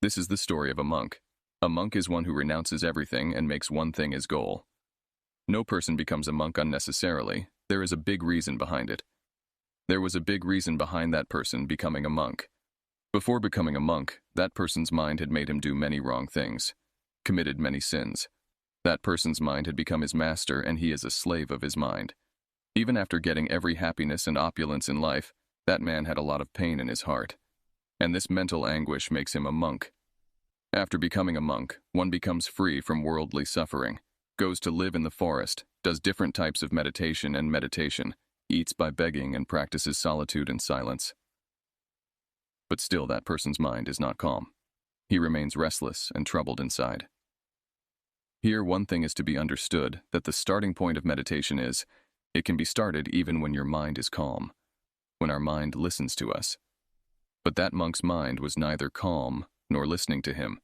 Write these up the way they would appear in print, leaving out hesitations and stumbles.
This is the story of a monk. A monk is one who renounces everything and makes one thing his goal. No person becomes a monk unnecessarily. There is a big reason behind it. There was a big reason behind that person becoming a monk. Before becoming a monk, that person's mind had made him do many wrong things, committed many sins. That person's mind had become his master, and he is a slave of his mind. Even after getting every happiness and opulence in life, that man had a lot of pain in his heart. And this mental anguish makes him a monk. After becoming a monk, one becomes free from worldly suffering, goes to live in the forest, does different types of meditation, eats by begging, and practices solitude and silence. But still, that person's mind is not calm. He remains restless and troubled inside. Here, one thing is to be understood, that the starting point of meditation is, it can be started even when your mind is calm, when our mind listens to us. But that monk's mind was neither calm nor listening to him.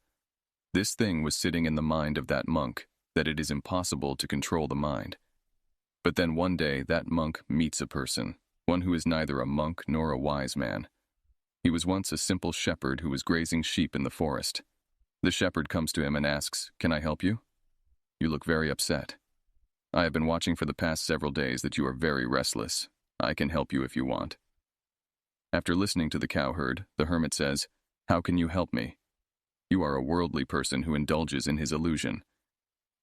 This thing was sitting in the mind of that monk, that it is impossible to control the mind. But then one day that monk meets a person, one who is neither a monk nor a wise man. He was once a simple shepherd who was grazing sheep in the forest. The shepherd comes to him and asks, "Can I help you? You look very upset. I have been watching for the past several days that you are very restless. I can help you if you want." After listening to the cowherd, the hermit says, "How can you help me? You are a worldly person who indulges in his illusion."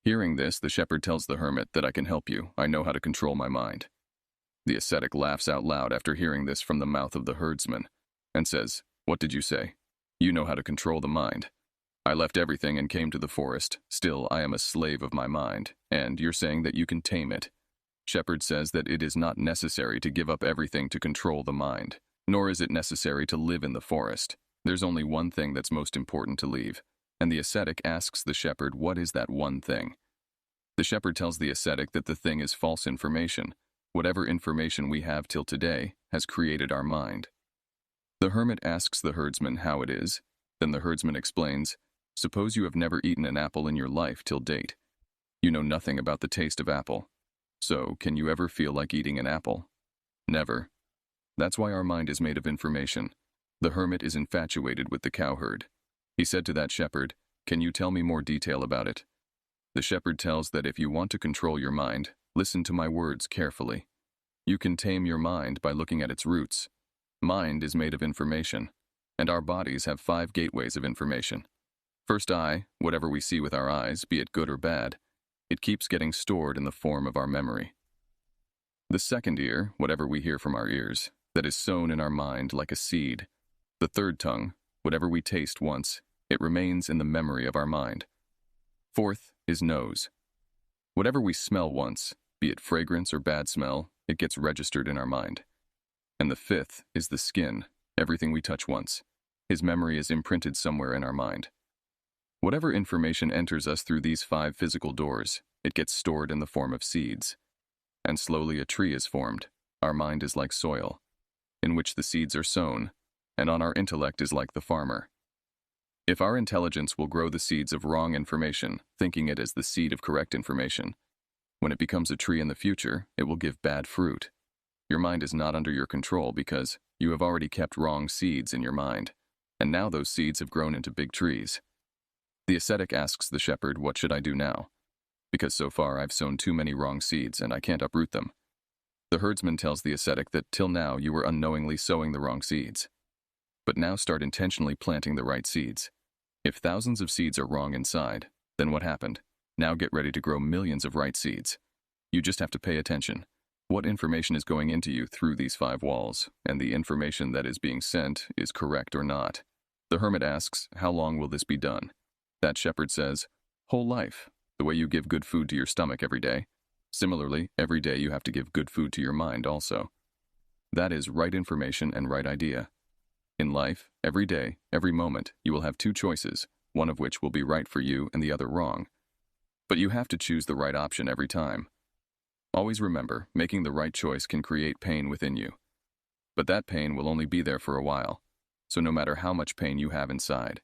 Hearing this, the shepherd tells the hermit that I can help you. I know how to control my mind. The ascetic laughs out loud after hearing this from the mouth of the herdsman, and says, "What did you say? You know how to control the mind. I left everything and came to the forest. Still, I am a slave of my mind, and you're saying that you can tame it." Shepherd says that it is not necessary to give up everything to control the mind, nor is it necessary to live in the forest. There's only one thing that's most important to leave, and the ascetic asks the shepherd, what is that one thing? The shepherd tells the ascetic that the thing is false information. Whatever information we have till today has created our mind. The hermit asks the herdsman how it is. Then the herdsman explains, "Suppose you have never eaten an apple in your life till date. You know nothing about the taste of apple. So, can you ever feel like eating an apple? Never. That's why our mind is made of information." The hermit is infatuated with the cowherd. He said to that shepherd, "Can you tell me more detail about it?" The shepherd tells that if you want to control your mind, listen to my words carefully. You can tame your mind by looking at its roots. Mind is made of information, and our bodies have 5 gateways of information. First eye, whatever we see with our eyes, be it good or bad, it keeps getting stored in the form of our memory. The second ear, whatever we hear from our ears, that is sown in our mind like a seed. The third tongue, whatever we taste once, it remains in the memory of our mind. Fourth is nose. Whatever we smell once, be it fragrance or bad smell, it gets registered in our mind. And the fifth is the skin, everything we touch once. His memory is imprinted somewhere in our mind. Whatever information enters us through these 5 physical doors, it gets stored in the form of seeds. And slowly a tree is formed. Our mind is like soil, in which the seeds are sown, and on our intellect is like the farmer. If our intelligence will grow the seeds of wrong information, thinking it as the seed of correct information, when it becomes a tree in the future, it will give bad fruit. Your mind is not under your control because you have already kept wrong seeds in your mind, and now those seeds have grown into big trees. The ascetic asks the shepherd, "What should I do now? Because so far I've sown too many wrong seeds and I can't uproot them." The herdsman tells the ascetic that till now you were unknowingly sowing the wrong seeds. But now start intentionally planting the right seeds. If thousands of seeds are wrong inside, then what happened? Now get ready to grow millions of right seeds. You just have to pay attention. What information is going into you through these 5 walls, and the information that is being sent is correct or not. The hermit asks, "How long will this be done?" That shepherd says, "Whole life, the way you give good food to your stomach every day. Similarly, every day you have to give good food to your mind also. That is right information and right idea. In life, every day, every moment, you will have 2 choices, one of which will be right for you and the other wrong. But you have to choose the right option every time. Always remember, making the right choice can create pain within you. But that pain will only be there for a while, so no matter how much pain you have inside,